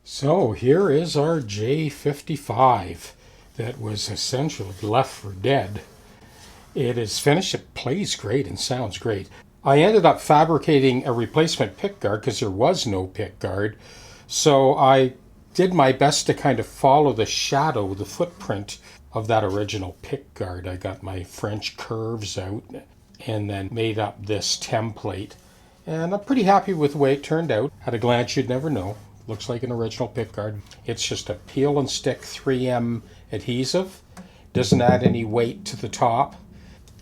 So here is our J-55 that was essentially left for dead. It is finished, it plays great and sounds great. I ended up fabricating a replacement pickguard because there was no pickguard. So I did my best to kind of follow the shadow, the footprint of that original pickguard. I got my French curves out and then made up this template. And I'm pretty happy with the way it turned out. At a glance, you'd never know. Looks like an original pickguard. It's just a peel and stick 3M adhesive. Doesn't add any weight to the top.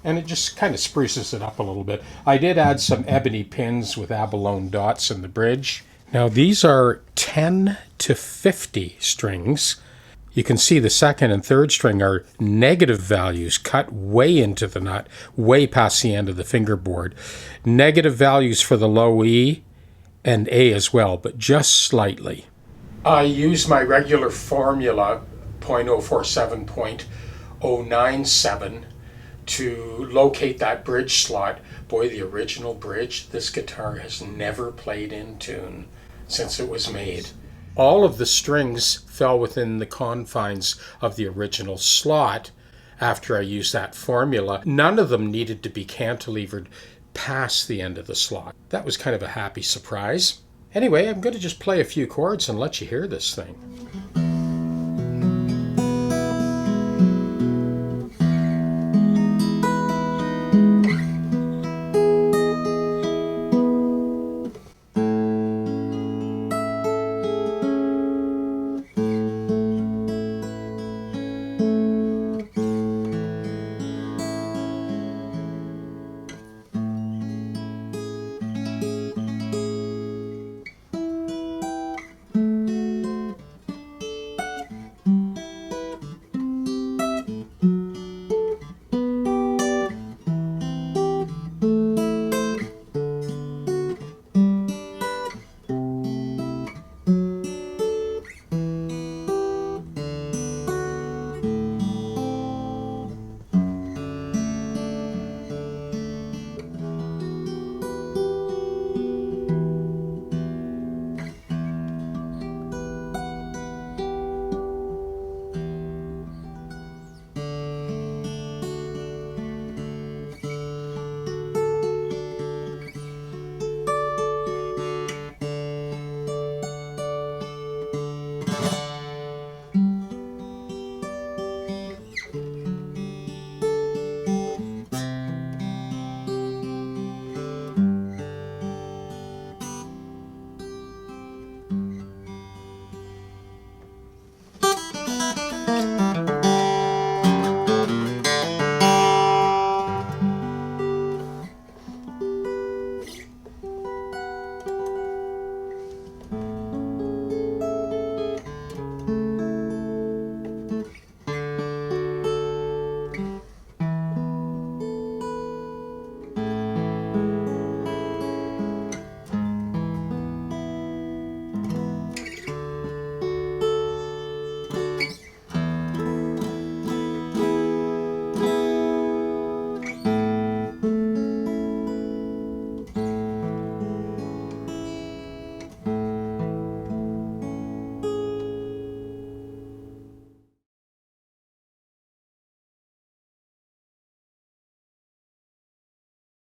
And it just kind of spruces it up a little bit. I did add some ebony pins with abalone dots in the bridge. Now these are 10 to 50 strings. You can see the second and third string are negative values cut way into the nut, way past the end of the fingerboard. Negative values for the low E and A as well, but just slightly. I use my regular formula, 0.047, 0.097, to locate that bridge slot. Boy, the original bridge, this guitar has never played in tune since it was made. All of the strings fell within the confines of the original slot after I used that formula. None of them needed to be cantilevered past the end of the slot. That was kind of a happy surprise. Anyway, I'm going to just play a few chords and let you hear this thing.